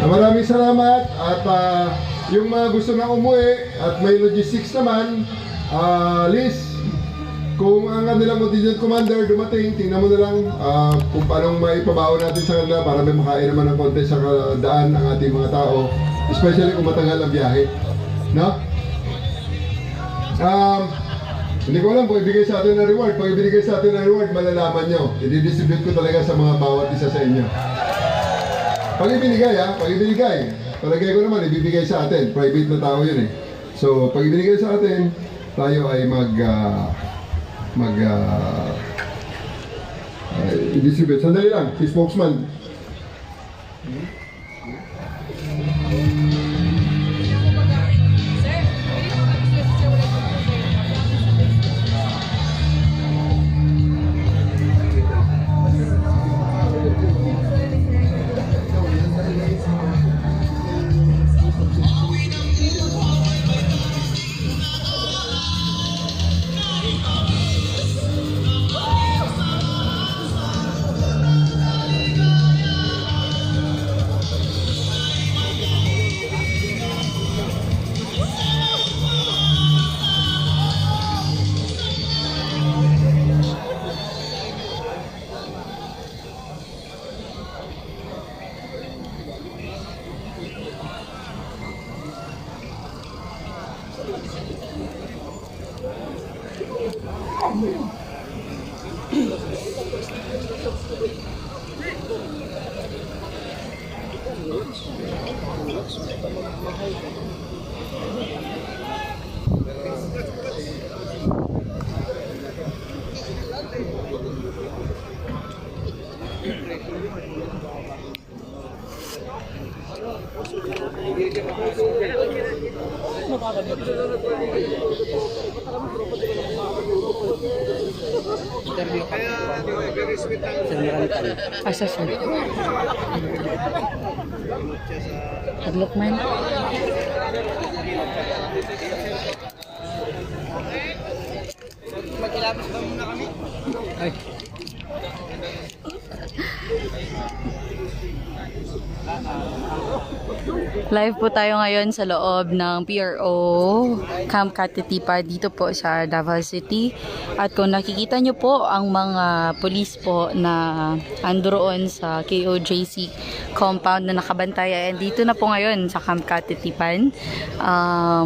Maraming salamat at yung mga gusto na umuwi at may logistics naman, Liz, kung ang kanilang contingent commander dumating, tingnan mo na lang kung paano maipabaon natin sa kanila para may makain naman ng konti sa daan ang ating mga tao, especially kung matagal ang biyahe. No? Hindi ko alam kung ibigay sa atin na reward. Pag ibigay sa atin na reward, malalaman nyo. I-distribute ko talaga sa mga bawat isa sa inyo. Pag ibinigay pag ibinigay, palagay ko naman ibibigay sa atin. Private na tao yun eh. So, pag ibinigay sa atin, tayo ay i-distribute. Sandali lang, si spokesman. Asa sir? Hadlokman? Magkilabas ba muna kami? Ay. Live po tayo ngayon sa loob ng PRO Camp Katitipa dito po sa Davao City. At kung nakikita nyo po ang mga police po na androon sa KOJC compound na nakabantayan, dito na po ngayon sa Camp Katitipan.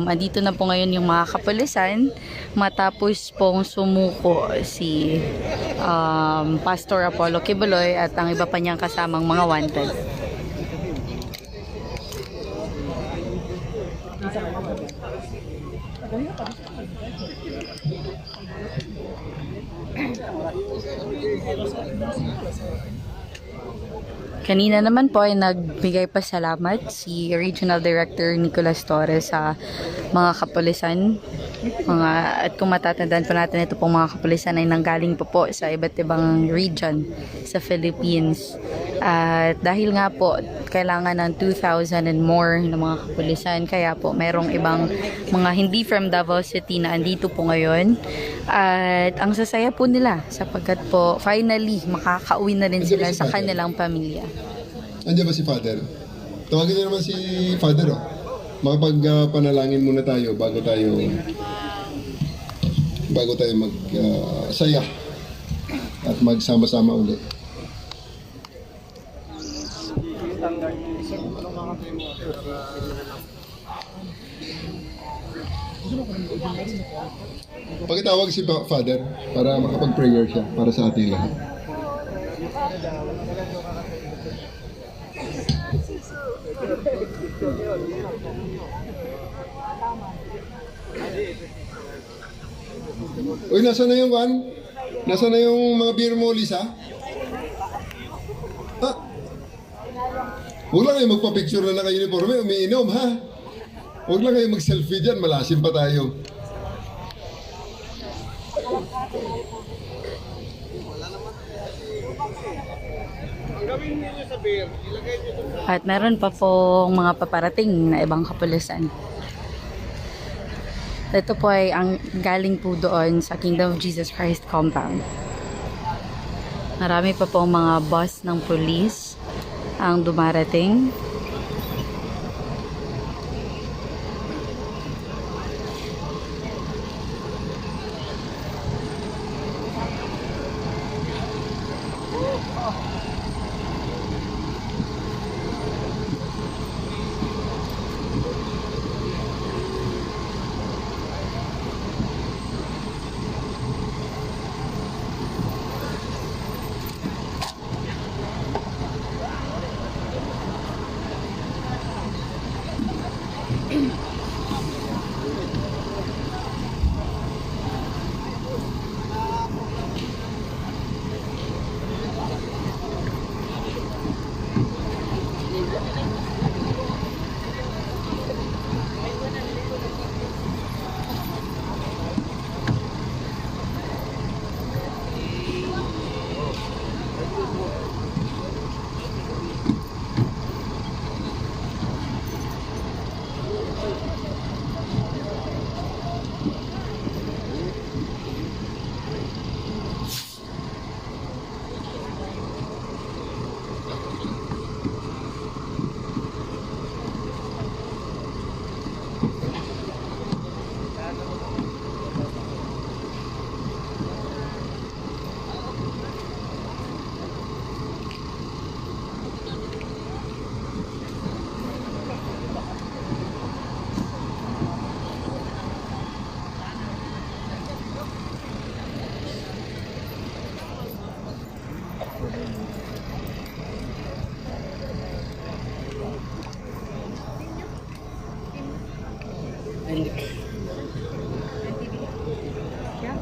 Andito na po ngayon yung mga kapulisan matapos pong sumuko si Pastor Apollo Kibuloy at ang iba pa niyang kasamang mga wanted. Kanina naman po ay nagbigay pasalamat si Regional Director Nicolas Torres sa mga kapulisan. At kung matatandaan po natin, ito pong mga kapulisan ay nanggaling po sa iba't ibang region sa Philippines. At dahil nga po, kailangan ng 2,000 and more na mga kapulisan. Kaya po, merong ibang mga hindi from Davao City na andito po ngayon. At ang sasaya po nila sapagkat po, finally, makakauwi na rin sila sa kanilang pamilya. Andiyan ba si Father? Tawagin niyo naman si Father, oh. Makapagpanalangin muna tayo bago tayo saya at magsama-sama ulit. Pakitawag si Father para makapag-prayer siya para sa ating lahat. Uy, nasa na yung kan? Nasa na yung mga beer mo, Lisa? Ha? Huwag lang kayo magpa-picture na naka-uniforme, umiinom, ha? Huwag lang kayo mag-selfie dyan, malasim pa tayo. At meron pa pong mga paparating na ibang kapulisan. Ito po ay ang galing po doon sa Kingdom of Jesus Christ compound. Marami pa pong mga bus ng police ang dumarating.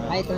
Ay, ito.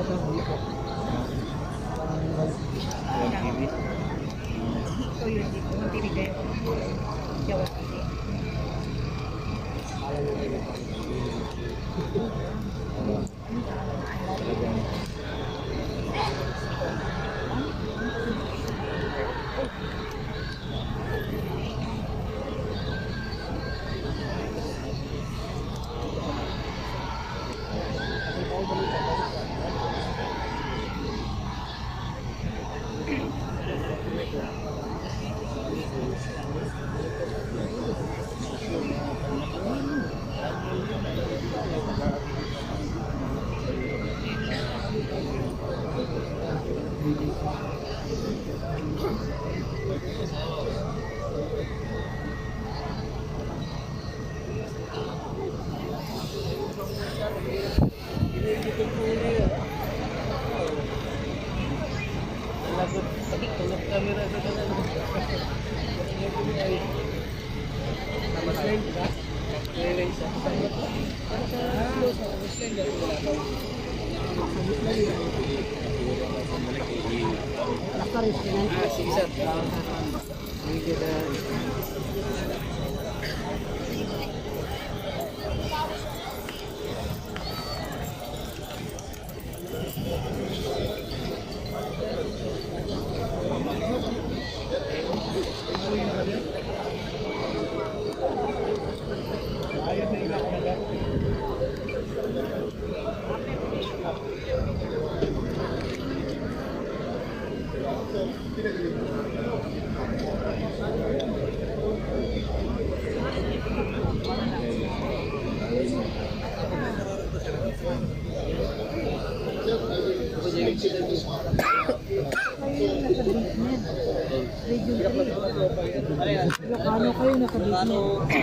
Ano kayo nakabigyan?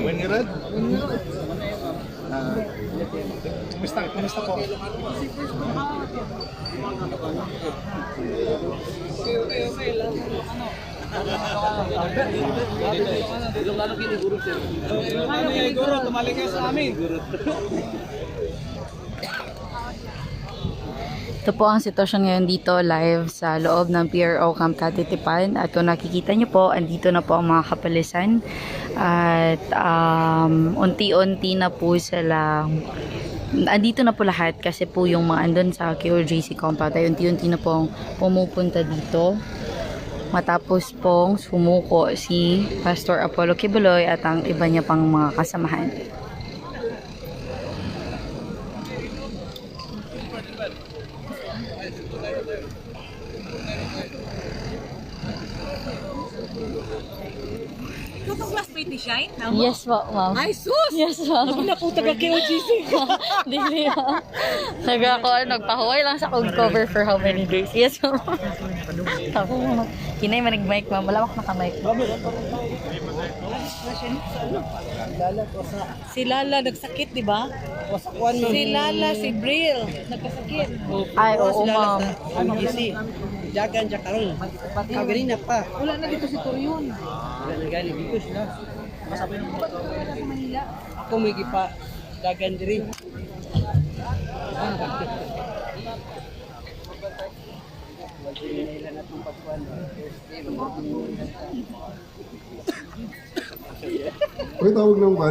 When you read? Kumusta po? Guro, tumalik kayo sa amin. Ito po ang sitwasyon ngayon dito live sa loob ng PRO Camp Katitipan. At kung nakikita nyo po, andito na po ang mga kapulisan. At unti-unti na po sila, andito na po lahat kasi po yung mga andun sa KOJC compound ay unti-unti na pong pumupunta dito. Matapos pong sumuko si Pastor Apollo Kibuloy at ang iba niya pang mga kasamahan. Ikaw itong classmate ni Shine? Yes po, ma'am. Ay, sus! Yes, ma'am. Ako na po taga-KOGC. Dili ha. Nagpahuway lang sa kong cover for how many days. Yes, ma'am. Ako mo. Kinay manig-mic, ma'am. Wala ako naka-mic. Si Lala nagsakit, di ba? Si Lala, si Bril, nagkasakit. Ay, oo, ma'am. KOGC. Jagan, jakaron. Kagaling na pa. Wala na dito si Torion. Wala na galing dito sila. Ako may gipa dagan diri.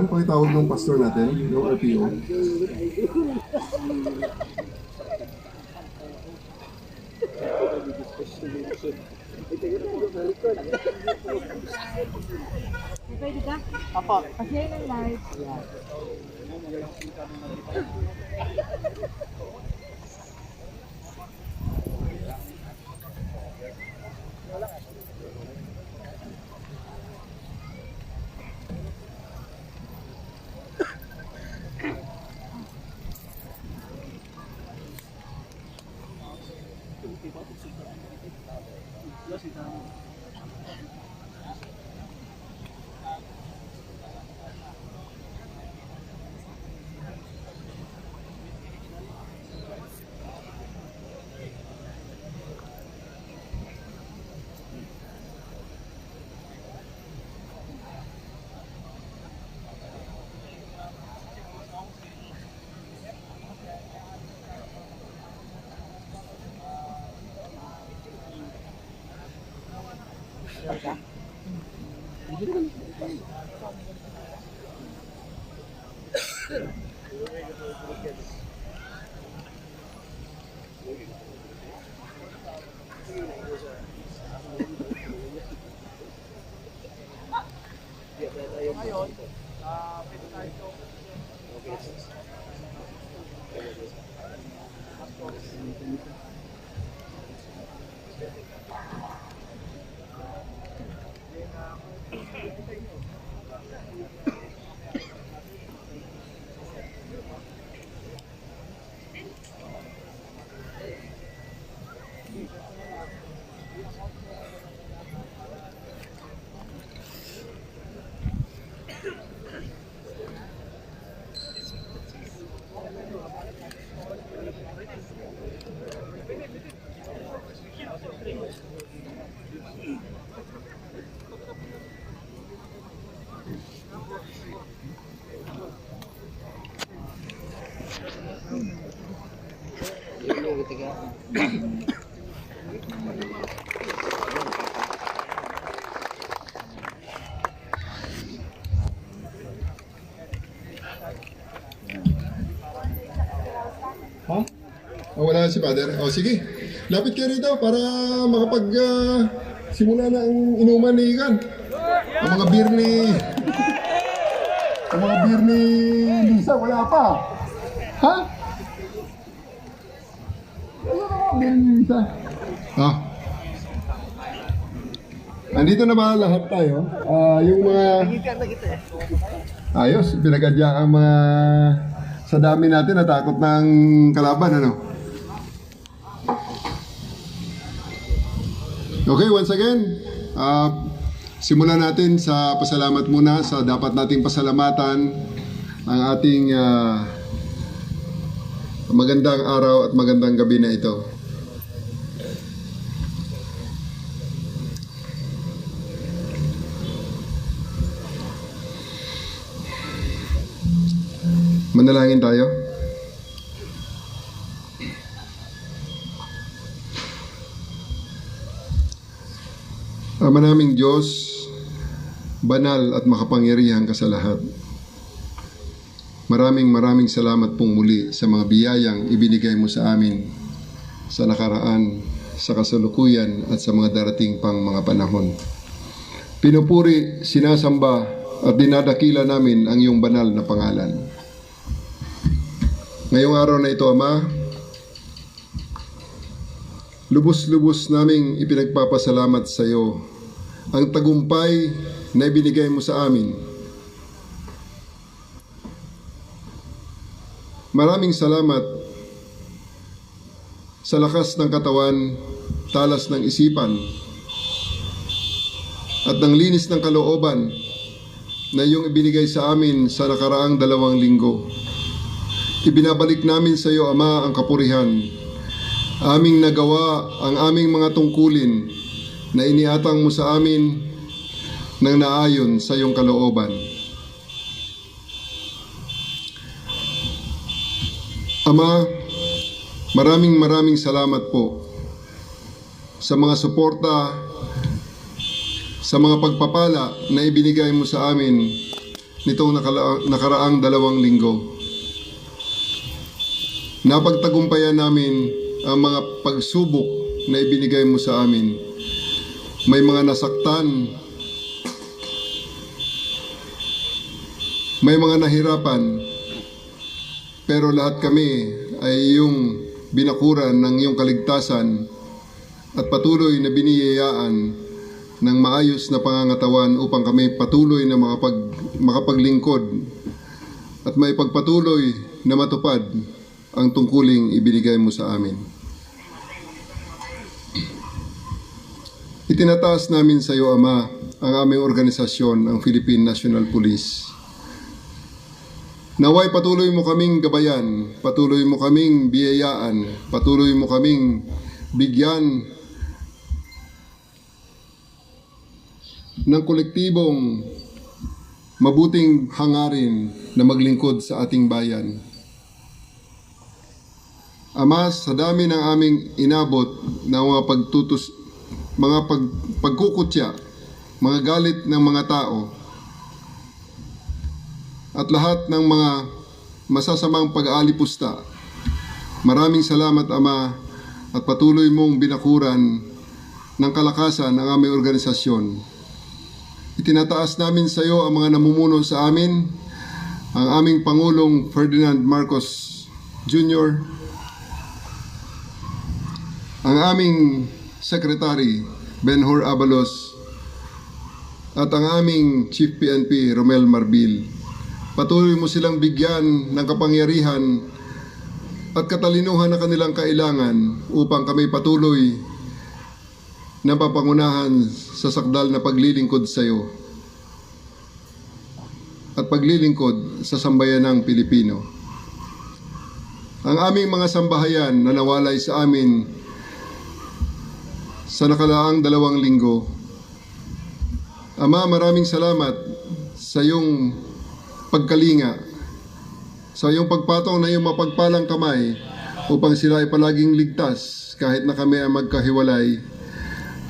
Pakitawag ng pastor natin, yung RPO. Apo. Ha? Oh, wala si Father. Oh, sige. Lapit kayo rito para makapag simula na ang inuman ni Igan. Ang mga beer ni... Ang mga beer ni Lisa, wala pa. Ha? Ano na mga beer ni Lisa? Ha? Andito na ba lahat tayo? Yung mga... Ayos, pinagadya ang mga... Sa dami natin, natakot ng kalaban, ano? Okay, once again, simulan natin sa pasalamat muna sa dapat nating pasalamatan ang ating magandang araw at magandang gabi na ito. Manalangin tayo. Ama naming Diyos, banal at makapangyarihan ka sa lahat. Maraming salamat pong muli sa mga biyayang ibinigay mo sa amin sa nakaraan, sa kasalukuyan at sa mga darating pang mga panahon. Pinupuri, sinasamba at dinadakila namin ang iyong banal na pangalan. Ngayong araw na ito, Ama, lubos-lubos naming ipinagpapasalamat sa iyo ang tagumpay na ibinigay mo sa amin. Maraming salamat sa lakas ng katawan, talas ng isipan, at ng linis ng kalooban na iyong ibinigay sa amin sa nakaraang 2 linggo. Ibinabalik namin sa iyo, Ama, ang kapurihan. Aming nagawa ang aming mga tungkulin na iniatang mo sa amin ng naayon sa iyong kalooban. Ama, maraming salamat po sa mga suporta, sa mga pagpapala na ibinigay mo sa amin nitong nakaraang 2 linggo. Napagtagumpayan namin ang mga pagsubok na ibinigay mo sa amin. May mga nasaktan, may mga nahirapan, pero lahat kami ay iyong binakuran ng iyong kaligtasan at patuloy na biniyayaan ng maayos na pangangatawan upang kami patuloy na makapaglingkod at may pagpatuloy na matupad ang tungkuling ibinigay mo sa amin. Itinataas namin sa iyo, Ama, ang aming organisasyon, ang Philippine National Police. Naway patuloy mo kaming gabayan, patuloy mo kaming biyayaan, patuloy mo kaming bigyan ng kolektibong mabuting hangarin na maglingkod sa ating bayan. Ama, sa dami ng aming inabot na mga pagkukutya, mga galit ng mga tao, at lahat ng mga masasamang pag-aalipusta. Maraming salamat, Ama, at patuloy mong binakuran ng kalakasan ng aming organisasyon. Itinataas namin sa iyo ang mga namumuno sa amin, ang aming Pangulong Ferdinand Marcos Jr., ang aming Secretary Benhur Abalos, at ang aming Chief PNP Romel Marbil. Patuloy mo silang bigyan ng kapangyarihan at katalinuhan na kanilang kailangan upang kami patuloy na papangunahan sa sakdal na paglilingkod sa iyo at paglilingkod sa sambayanang Pilipino. Ang aming mga sambahayan na nawalay sa amin sa nakalaang 2 linggo. Ama, maraming salamat sa iyong pagkalinga, sa iyong pagpatong na iyong mapagpalang kamay upang sila ay palaging ligtas kahit na kami ay magkahiwalay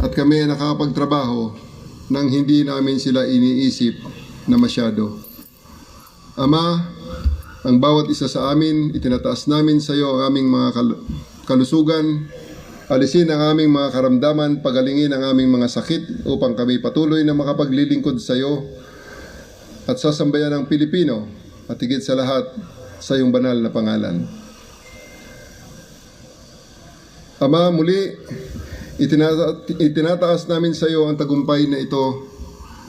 at kami ay nakapagtrabaho nang hindi namin sila iniisip na masyado. Ama, ang bawat isa sa amin, itinataas namin sa iyo ang aming mga kalusugan, alisin ang aming mga karamdaman, pagalingin ang aming mga sakit upang kami patuloy na makapaglilingkod sa iyo at sa sambayan ng Pilipino at higit sa lahat sa iyong banal na pangalan. Ama, muli, itinataas namin sa iyo ang tagumpay na ito,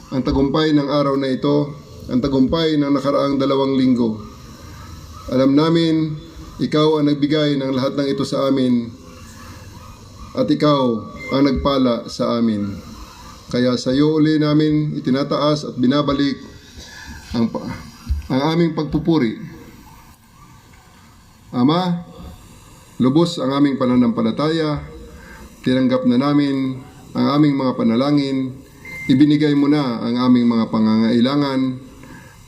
ang tagumpay ng araw na ito, ang tagumpay ng nakaraang 2 linggo. Alam namin, ikaw ang nagbigay ng lahat ng ito sa amin at ikaw ang nagpala sa amin. Kaya sa iyo uli namin itinataas at binabalik ang aming pagpupuri. Ama, lubos ang aming pananampalataya, tinanggap na namin ang aming mga panalangin, ibinigay mo na ang aming mga pangangailangan,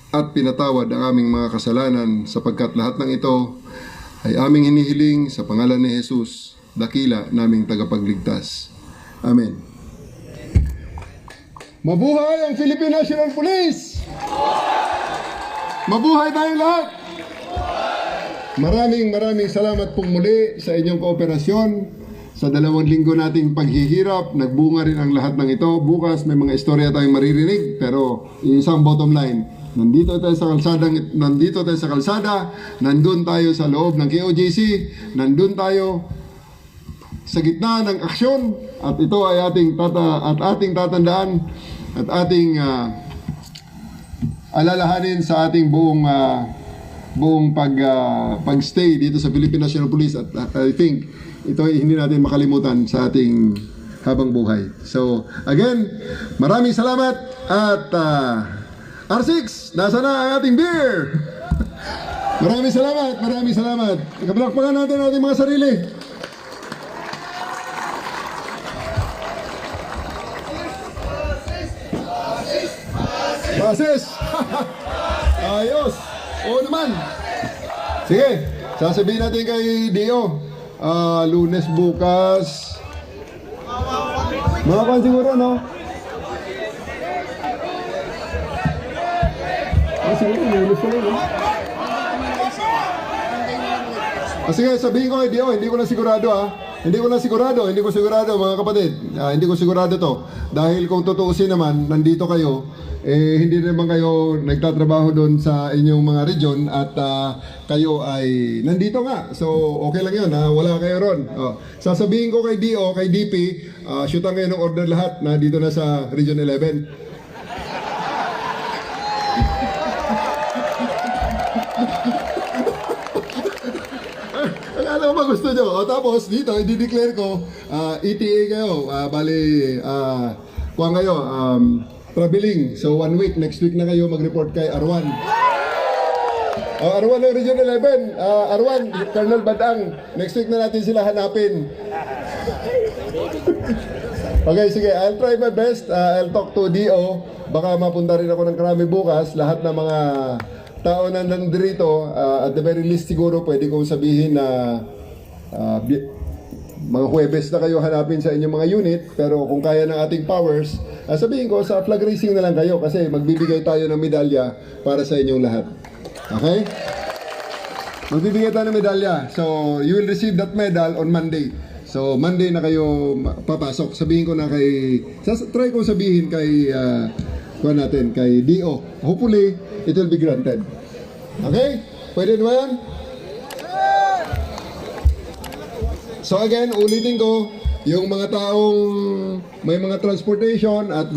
at pinatawad ang aming mga kasalanan sapagkat lahat ng ito ay aming hinihiling sa pangalan ni Jesus, dakila naming tagapagligtas. Amen. Mabuhay ang Philippine National Police! Mabuhay tayong lahat! Maraming salamat pong muli sa inyong kooperasyon. Sa 2 linggo nating paghihirap, nagbunga rin ang lahat ng ito. Bukas may mga istorya tayong maririnig, pero isang bottom line, nandito tayo sa kalsada, nandun tayo sa loob ng KOJC, nandun tayo sa gitna ng aksyon, at ito ay ating tatandaan at ating alalahanin sa ating buong pag-stay dito sa Philippine National Police, at I think ito ay hindi natin makalimutan sa ating habang buhay. So again, maraming salamat, at R6, nasa na ang ating beer? Maraming salamat. Kapalakpakan natin ang ating mga sarili. Sis! Ayos! Oo naman! Sige, sasabihin natin kay Dio. Lunes bukas. Mga pan siguro, no? Siguro, lunes na rin, no? Sige, sabihin ko kay Dio, hindi ko na sigurado, Hindi ko sigurado mga kapatid. Hindi ko sigurado to. Dahil kung tutuusin naman, nandito kayo, hindi naman kayo nagtatrabaho doon sa inyong mga region at kayo ay nandito nga. So, okay lang yun, wala kayo ron. Sasabihin ko kay DO, kay DP, shootan ngayon ng order lahat na dito na sa Region 11. Ano ba gusto nyo? Tapos dito, i-declare ko, ETA kayo, kuha kayo, traveling. So 1 week, next week na kayo mag-report kay Arwan. Arwan ng Region 11, Arwan, Colonel Badang, next week na natin sila hanapin. Okay, sige, I'll try my best, I'll talk to DO, baka mapunta rin ako ng Krami bukas, lahat ng mga tao na nandito, at the very least siguro pwede kong sabihin na mga Huwebes na kayo hanapin sa inyong mga unit, pero kung kaya ng ating powers, sabihin ko sa flag raising na lang kayo kasi magbibigay tayo ng medalya para sa inyong lahat. Okay? Magbibigay tayo ng medalya. So, you will receive that medal on Monday. So, Monday na kayo papasok. Sabihin ko na try ko sabihin kay kay DO. Hopefully, it will be granted. Okay? Pwede ba yan? So again, ulitin ko, yung mga taong may mga transportation at gusto